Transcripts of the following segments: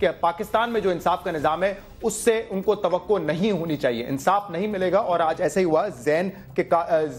کہ پاکستان میں جو انصاف کا نظام ہے اس سے ان کو توقع نہیں ہونی چاہیے, انصاف نہیں ملے گا. اور آج ایسا ہی ہوا, زین کے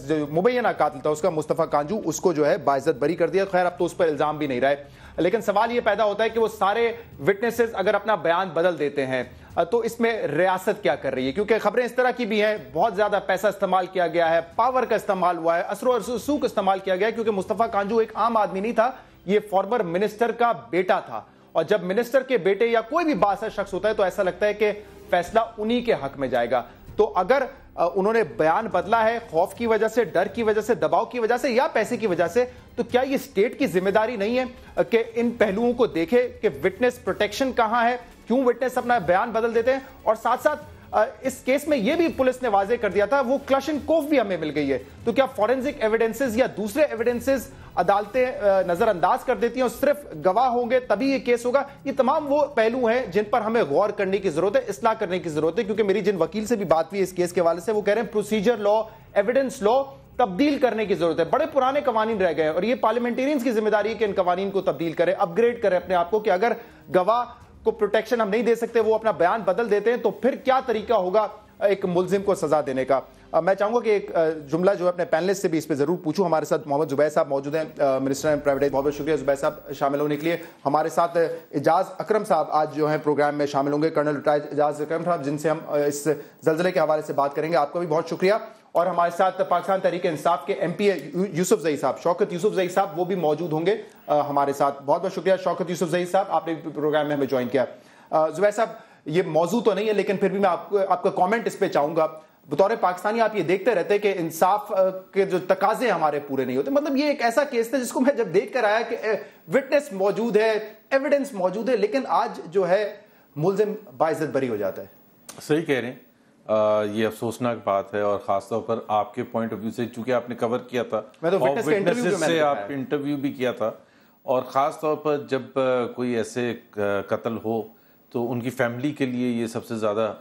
جو مبینہ قاتل تھا اس کا مصطفیٰ کانجو, اس کو جو ہے باعزت بری کر دیا. خیر اب تو اس پر الزام بھی نہیں رہے, لیکن سوال یہ پیدا ہوتا ہے کہ وہ سارے وٹنسز اگر اپنا بیان بدل دیتے ہیں تو اس میں ریاست کیا کر رہی ہے؟ کیونکہ خبریں اس طرح کی بھی ہیں, بہت زیادہ پیسہ استعمال کیا گیا ہے, پاور کا استعمال ہوا ہے, اثر و رسوخ استعمال کیا گیا ہے, کیونکہ مصطفیٰ کانجو ایک عام آدمی نہیں تھا, یہ فارمر منسٹر کا بیٹا تھا. اور جب منسٹر کے بیٹے یا کوئی بھی بااثر شخص ہوتا ہے تو ایسا لگتا ہے کہ فیصلہ انہی کے حق میں جائے گا. تو اگر انہوں نے بیان بدلا ہے خوف کی وجہ سے, ڈر کی وجہ سے, دباؤ کی وجہ سے یا پیسے کی وجہ سے, تو کیا یہ اسٹیٹ کی ذمہ داری نہیں ہے کہ ان پہلوؤں کو دیکھے کہ وٹنس پروٹیکشن کہاں ہے, کیوں وٹنس اپنا بیان بدل دیتے ہیں؟ اور ساتھ ساتھ اس کیس میں یہ بھی پولیس نے واضح کر دیا تھا, وہ کلاشنکوف بھی ہمیں مل گئی ہے. تو کیا فورنزک ایویڈنسز یا دوسرے ایویڈنسز عدالتیں نظر انداز کر دیتی ہیں اور صرف گواہ ہوں گے تبھی یہ کیس ہوگا؟ یہ تمام وہ پہلو ہیں جن پر ہمیں غور کرنے کی ضرورت ہے, اصلاح کرنے کی ضرورت ہے. کیونکہ میری جن وکیل سے بھی بات ہوئی اس کیس کے حوالے سے, وہ کہہ رہے ہیں پروسیجر لا, ایویڈنس لا تبدیل کرنے کی ضرورت ہے. بڑے پرانے قوانین رہ گئے اور یہ پارلیمنٹیرینز کی ذمہ داری ہے کہ ان قوانین کو تبدیل کریں, اپ گریڈ کریں اپنے آپ کو, کہ اگر گواہ کو پروٹیکشن ہم نہیں دے سکتے, وہ اپنا بیان بدل دیتے ہیں, تو پھر کیا طریقہ ہوگا ایک ملزم کو سزا دینے کا. میں چاہوں گا کہ ایک جملہ جو ہے اپنے پینلسٹ سے بھی اس پہ ضرور پوچھوں. ہمارے ساتھ محمد زبیر صاحب موجود ہیں, منسٹر اینڈ پرائیویٹ. بہت بہت شکریہ زبیر صاحب شامل ہونے کے لیے. ہمارے ساتھ اعجاز اکرم صاحب آج جو ہے پروگرام میں شامل ہوں گے, کرنل ریٹائرڈ اعجاز اکرم صاحب, جن سے ہم اس زلزلے کے حوالے سے بات کریں گے. آپ کا بھی بہت شکریہ. اور ہمارے ساتھ پاکستان تحریک انصاف کے ایم پی یوسف زئی صاحب, شوکت یوسف زئی صاحب, وہ بھی موجود ہوں گے ہمارے ساتھ. بہت بہت شکریہ شوکت یوسف زئی صاحب, آپ نے پروگرام میں ہمیں جوائن کیا. زبیر صاحب, یہ موضوع تو نہیں ہے لیکن پھر بھی میں آپ کا کامنٹ اس پہ چاہوں گا. بطور پاکستانی آپ یہ دیکھتے رہتے کہ انصاف کے جو تقاضے ہمارے پورے نہیں ہوتے. مطلب یہ ایک ایسا کیس تھا جس کو میں جب دیکھ کر آیا کہ وٹنس موجود ہے, ایویڈنس موجود ہے, لیکن آج جو ہے ملزم باعزت بری ہو جاتا ہے. صحیح کہہ رہے ہیں, یہ افسوسناک بات ہے, اور خاص طور پر آپ کے پوائنٹ آف ویو سے, چونکہ آپ نے کور کیا تھا, وٹنس سے آپ انٹرویو بھی کیا تھا, اور خاص طور پر جب کوئی ایسے قتل ہو تو ان کی فیملی کے لیے یہ سب سے زیادہ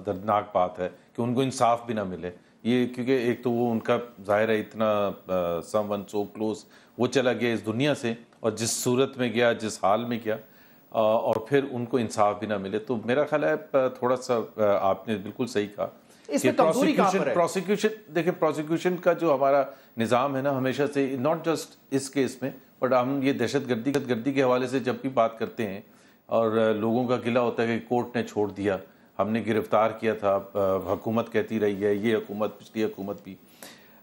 دردناک بات ہے کہ ان کو انصاف بھی نہ ملے. یہ کیونکہ ایک تو وہ ان کا ظاہر ہے اتنا سم ون سو کلوز, وہ چلا گیا اس دنیا سے, اور جس صورت میں گیا, جس حال میں گیا, اور پھر ان کو انصاف بھی نہ ملے. تو میرا خیال ہے تھوڑا سا آپ نے بالکل صحیح کہا کہ پروسیکیوشن, دیکھیں پروسیکیوشن کا جو ہمارا نظام ہے نا, ہمیشہ سے, ناٹ جسٹ اس کیس میں, بٹ ہم یہ دہشت گردی کے حوالے سے جب بھی بات کرتے ہیں اور لوگوں کا گلہ ہوتا ہے کہ کورٹ نے چھوڑ دیا, ہم نے گرفتار کیا تھا, حکومت کہتی رہی ہے, یہ حکومت, پچھلی حکومت بھی,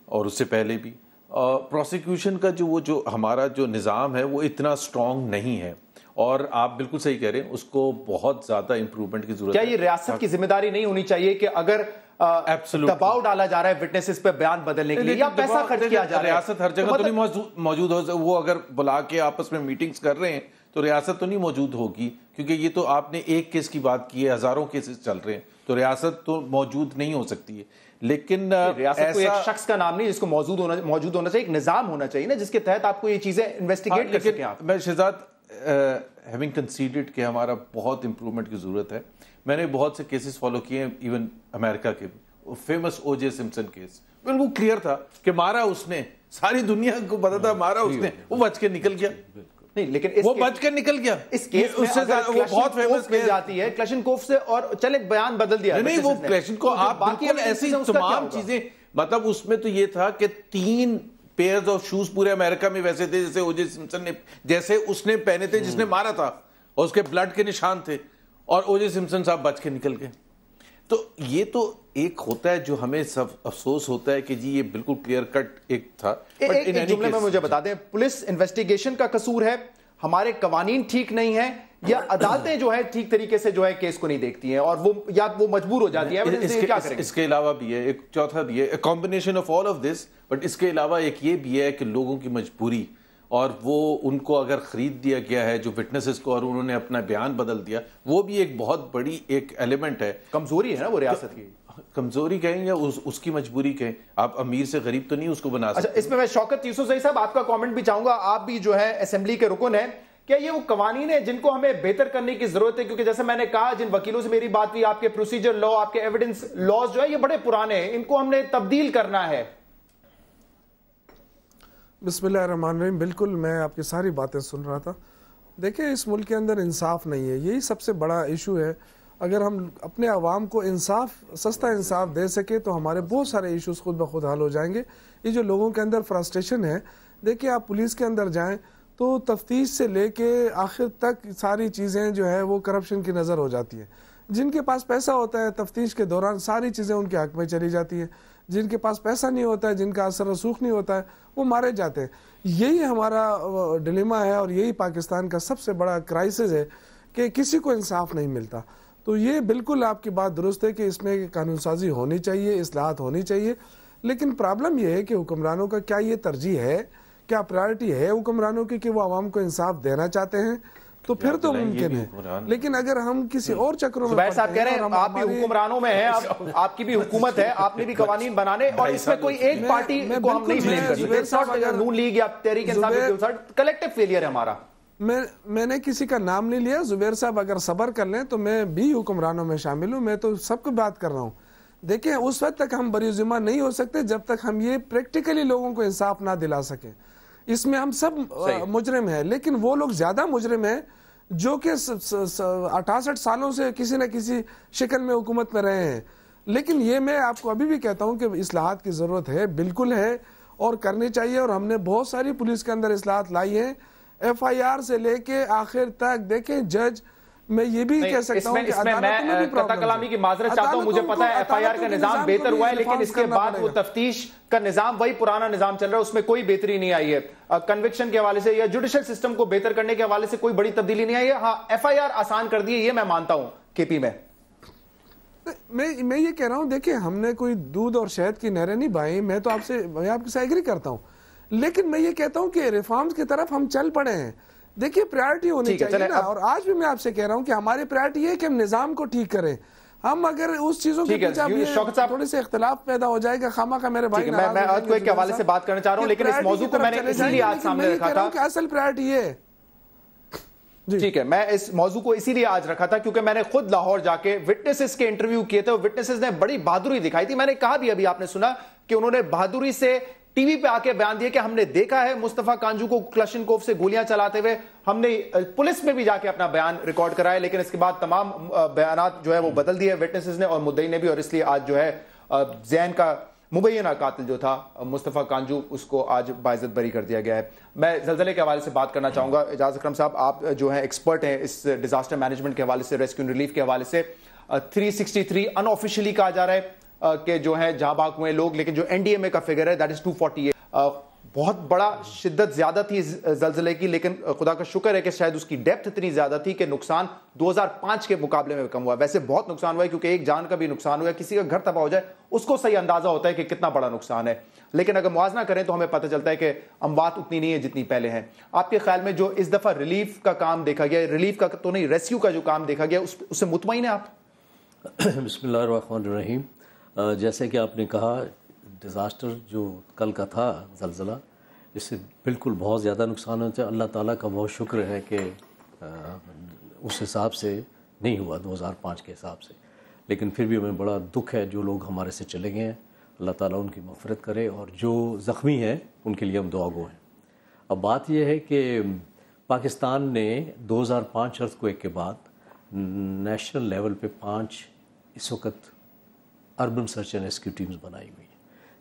اور اس سے پہلے بھی. پروسیکیوشن کا جو ہمارا جو نظام ہے وہ اتنا سٹرونگ نہیں ہے, اور آپ بالکل صحیح کہہ رہے ہیں, اس کو بہت زیادہ امپروومنٹ کی ضرورت ہے. کیا یہ ریاست کی ذمہ داری نہیں ہونی چاہیے کہ اگر دباؤ ڈالا جا رہا ہے وٹنسز پہ بیان بدلنے کے لیے, یا پیسہ خرچ کیا جا رہا ہے؟ ریاست ہر جگہ تو نہیں موجود ہو, وہ اگر بلا کے آپس میں میٹنگز کر رہے ہیں تو ریاست تو نہیں موجود ہوگی, کیونکہ یہ تو آپ نے ایک کیس کی بات کی ہے, ہزاروں کیسز چل رہے ہیں, تو ریاست تو موجود نہیں ہو سکتی ہے. لیکن ریاست کو ایک شخص کا نام نہیں جس کو موجود ہونا چاہیے, ایک نظام ہونا چاہیے نا جس کے تحت آپ کو یہ چیزیں انویسٹیگیٹ کر سکیں آپ. میں شہزاد, ہیونگ کنسیڈڈ کہ ہمارا بہت امپروومنٹ کی ضرورت ہے, میں نے بہت سے کیسز فالو کیے ہیں, ایون امریکہ کے فیمس او جے سمپسن کیس, بالکل کلیئر تھا کہ مارا اس نے, ساری دنیا کو پتا تھا مارا اس نے, وہ بچ کے نکل گیا. نہیں, لیکن وہ بچ کر نکل گیا. اس کیس میں وہ بہت فیمس مل جاتی ہے کلاشنکوف سے, اور چلے بیان بدل دیا. نہیں, وہ کلاشنکوف, آپ بالکل ایسی تمام چیزیں, مطلب اس میں تو یہ تھا کہ 3 پیئرز آف شوز پورے امریکہ میں ویسے تھے جیسے او جے سمپسن نے, جیسے اس نے پہنے تھے جس نے مارا تھا, اور اس کے بلڈ کے نشان تھے, اور او جے سمپسن صاحب بچ کے نکل گئے. تو یہ تو ایک ہوتا ہے جو ہمیں سب افسوس ہوتا ہے کہ جی یہ بالکل کلیئر کٹ ایک تھا. ایک جملے میں مجھے بتا دیں, پولیس انویسٹیگیشن کا قصور ہے, ہمارے قوانین ٹھیک نہیں ہیں, یا عدالتیں جو ہے ٹھیک طریقے سے جو ہے کیس کو نہیں دیکھتی ہیں, اور وہ مجبور ہو جاتی ہیں؟ اس کے علاوہ بھی ہے ایک چوتھا بھی ہے, combination of all of this, but اس کے علاوہ ایک یہ بھی ہے کہ لوگوں کی مجبوری, اور وہ ان کو اگر خرید دیا گیا ہے جو وٹنسز کو, اور انہوں نے اپنا بیان بدل دیا, وہ بھی ایک بہت بڑی ایک ایلیمنٹ ہے. کمزوری ہے نا وہ ریاست کی, کمزوری کہیں یا اس کی مجبوری کہیں, آپ امیر سے غریب تو نہیں اس کو بنا سکتے. اچھا, اس میں شوکت یوسف زئی صاحب آپ کا کامنٹ بھی چاہوں گا, آپ بھی جو ہے اسمبلی کے رکن ہیں, کیا یہ وہ قوانین ہیں جن کو ہمیں بہتر کرنے کی ضرورت ہے؟ کیونکہ جیسے میں نے کہا, جن وکیلوں سے میری بات ہوئی, آپ کے پروسیجر لا, آپ کے ایویڈنس لاز جو ہے یہ بڑے پرانے ہیں, ان کو ہم نے تبدیل کرنا ہے. بسم اللہ الرحمن الرحیم. بالکل میں آپ کی ساری باتیں سن رہا تھا, دیکھیں اس ملک کے اندر انصاف نہیں ہے، یہی سب سے بڑا ایشو ہے. اگر ہم اپنے عوام کو انصاف، سستا انصاف دے سکے تو ہمارے بہت سارے ایشوز خود بخود حل ہو جائیں گے. یہ جو لوگوں کے اندر فرسٹریشن ہے، دیکھیں آپ پولیس کے اندر جائیں تو تفتیش سے لے کے آخر تک ساری چیزیں جو ہے وہ کرپشن کی نظر ہو جاتی ہیں. جن کے پاس پیسہ ہوتا ہے تفتیش کے دوران ساری چیزیں ان کے حق میں چلی جاتی ہیں، جن کے پاس پیسہ نہیں ہوتا ہے، جن کا اثر رسوخ نہیں ہوتا ہے، وہ مارے جاتے ہیں. یہی ہمارا ڈیلیما ہے اور یہی پاکستان کا سب سے بڑا کرائسس ہے کہ کسی کو انصاف نہیں ملتا. تو یہ بالکل آپ کی بات درست ہے کہ اس میں قانون سازی ہونی چاہیے، اصلاحات ہونی چاہیے، لیکن پرابلم یہ ہے کہ حکمرانوں کا کیا یہ ترجیح ہے، کیا پرائرٹی ہے حکمرانوں کی کہ وہ عوام کو انصاف دینا چاہتے ہیں؟ تو پھر تو ممکن ہے. لیکن اگر ہم کسی اور چکروں میں صاحب کہہ رہے ہیں آپ بھی حکمرانوں میں ہیں، آپ کی بھی حکومت ہے، آپ نے بھی قوانین بنانے، اور اس میں کوئی ایک پارٹی کو ہم نہیں بلیم کر سکتے. نون لیگ یا تحریک انصاف کلیکٹیو فیلئر ہے ہمارا. میں نے کسی کا نام نہیں لیا. زبیر صاحب اگر صبر کر لیں تو میں بھی حکمرانوں میں شامل ہوں، میں تو سب کو بات کر رہا ہوں. دیکھیں اس وقت تک ہم بری ذمہ نہیں ہو سکتے جب تک ہم یہ پریکٹیکلی لوگوں کو انصاف نہ دلا سکیں. اس میں ہم سب مجرم ہیں، لیکن وہ لوگ زیادہ مجرم ہیں جو کہ 68 سالوں سے کسی نہ کسی شکل میں حکومت میں رہے ہیں. لیکن یہ میں آپ کو ابھی بھی کہتا ہوں کہ اصلاحات کی ضرورت ہے، بالکل ہے، اور کرنی چاہیے. اور ہم نے بہت ساری پولیس کے اندر اصلاحات لائی ہیں، ایف آئی آر سے لے کے آخر تک. دیکھیں جج، میں یہ بھی کہہ سکتا ہوں کہ عدالتوں میں بھی قطع کلامی کی معذرت چاہتا ہوں، مجھے پتا ہے ایف آئی آر کا نظام بہتر ہوا ہے، لیکن اس کے بعد وہ تفتیش کا نظام وہی پرانا نظام چل رہا ہے، اس میں کوئی بہتری نہیں آئی ہے. کنوکشن کے حوالے سے یا جوڈیشل سسٹم کو بہتر کرنے کے حوالے سے کوئی بڑی تبدیلی نہیں آئی ہے. ہاں ایف آئی آر آسان کر دی ہے، یہ میں مانتا ہوں. کے پی میں یہ کہہ رہا ہوں، دیکھیں ہم نے کوئی دودھ اور شہد کی نہریں نہیں بہائیں. میں تو آپ کے ساتھ ایگری کرتا ہوں، لیکن میں یہ کہتا ہوں کہ ریفارمز کی طرف ہم چل پڑے ہیں. دیکھیے پرائرٹی ہونی چاہیے نا. اور آج بھی میں آپ سے کہہ رہا ہوں کہ ہماری پرائرٹی یہ ہے کہ ہم نظام کو ٹھیک کریں. ہم اگر اس چیزوں کے پیچھے تھوڑے سے اختلاف پیدا ہو جائے گا، خامہ کا میرے بھائی میں ارتھ کوئک کے حوالے سے بات کرنا چاہ رہا ہوں، لیکن اس موضوع کو میں نے اسی لیے آج سامنے رکھا تھا کہ اصل پرائرٹی یہ ہے. ٹھیک ہے، میں اس موضوع کو اسی لیے آج رکھا تھا کیونکہ میں نے خود لاہور جا کے وٹنسز کے انٹرویو کیے تھے. وٹنسز نے بڑی بہادری دکھائی تھی. میں نے کہا بھی، ابھی آپ نے سنا کہ انہوں نے بہادری سے ٹی وی پہ آ کے بیان دیا کہ ہم نے دیکھا ہے مصطفیٰ کانجو کو کلشنکوف سے گولیاں چلاتے ہوئے. ہم نے پولیس میں بھی جا کے اپنا بیان ریکارڈ کرائے، لیکن اس کے بعد تمام بیانات جو ہے وہ بدل دیے وٹنسز نے اور مدعی نے بھی. اور اس لیے آج جو ہے زین کا مبینہ قاتل جو تھا مصطفیٰ کانجو، اس کو آج باعزت بری کر دیا گیا ہے. میں زلزلے کے حوالے سے بات کرنا چاہوں گا. اعجاز اکرم صاحب، آپ جو ہیں ایکسپرٹ ہیں اس ڈیزاسٹر مینجمنٹ کے حوالے سے، ریسکیو ریلیف کے حوالے سے. 363 ان آفیشلی کہا جا رہا ہے کہ جو ہیں جہاں بھاگ ہوئے لوگ، لیکن جو این ڈی ایم اے کا فگر ہے دیٹ از 248. بہت بڑا شدت زیادہ تھی زلزلے کی، لیکن خدا کا شکر ہے کہ شاید اس کی ڈیپتھ اتنی زیادہ تھی کہ نقصان 2005 کے مقابلے میں کم ہوا. ویسے بہت نقصان ہوا ہے کیونکہ ایک جان کا بھی نقصان ہوا ہے، کسی کا گھر تباہ ہو جائے اس کو صحیح اندازہ ہوتا ہے کہ کتنا بڑا نقصان ہے. لیکن اگر موازنہ کریں تو ہمیں پتہ چلتا ہے کہ اموات اتنی نہیں ہے جتنی پہلے ہیں. آپ کے خیال میں جو اس دفعہ ریلیف کا کام دیکھا گیا، ریلیف کا تو نہیں، ریسکیو کا جو کام دیکھا گیا، اس سے مطمئن ہیں آپ؟ بسم اللہ الرحمن الرحیم. جیسے کہ آپ نے کہا، ڈیزاسٹر جو کل کا تھا زلزلہ، اس سے بالکل بہت زیادہ نقصان ہوتا ہے. اللہ تعالیٰ کا بہت شکر ہے کہ اس حساب سے نہیں ہوا 2005 کے حساب سے. لیکن پھر بھی ہمیں بڑا دکھ ہے جو لوگ ہمارے سے چلے گئے ہیں. اللہ تعالیٰ ان کی مغفرت کرے، اور جو زخمی ہیں ان کے لیے ہم دعا گو ہیں. اب بات یہ ہے کہ پاکستان نے 2005 ارتھ کوئک کے بعد نیشنل لیول پہ 5 اس وقت urban search and rescue teams بنائی ہوئی ہیں،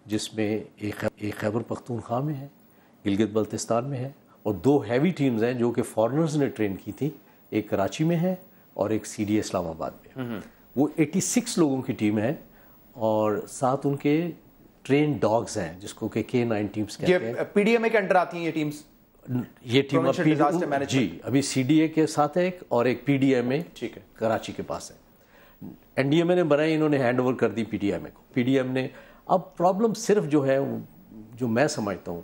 جس میں ایک خیبر پختونخوا میں ہے، گلگت بلتستان میں ہے، اور 2 ہیوی ٹیمز ہیں جو کہ فارنرز نے ٹرین کی تھی. ایک کراچی میں ہے اور ایک سی ڈی اسلام آباد میں. وہ 86 لوگوں کی ٹیم ہے، اور ساتھ ان کے ٹرین ڈاگز ہیں جس کو کہ K9 ٹیمز کہتے ہیں. پی ڈی ایم اے کے انڈر آتی ہیں یہ ٹیمز؟ یہ ٹیم جی ابھی سی ڈی اے کے ساتھ ہے ایک، اور ایک پی ڈی ایم اے کراچی کے پاس ہے. این ڈی ایم اے نے بنائی، انہوں نے ہینڈ اوور کر دی پی ڈی ایم اے کو. پی ڈی ایم نے اب پرابلم صرف جو ہے، جو میں سمجھتا ہوں،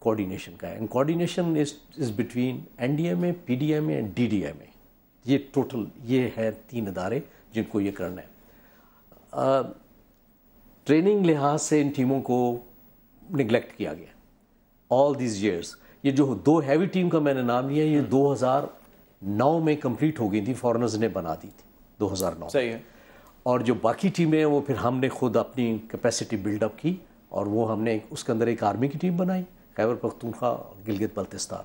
کوآرڈینیشن کا ہے. And coordination is between N D M A, P D M A and D D M A. یہ ٹوٹل یہ ہے 3 ادارے جن کو یہ کرنا ہے. ٹریننگ لحاظ سے ان ٹیموں کو نگلیکٹ کیا گیا آل دیز ایئرس. یہ جو 2 ہیوی ٹیم کا میں نے نام لیا، یہ 2009 میں کمپلیٹ ہو گئی تھی، فارنرز نے بنا دی تھی 2009. صحیح ہے. اور جو باقی ٹیمیں ہیں وہ پھر ہم نے خود اپنی کیپیسٹی بلڈ اپ کی، اور وہ ہم نے اس کے اندر ایک آرمی کی ٹیم بنائی، خیبر پختونخوا اور گلگت بلتستان.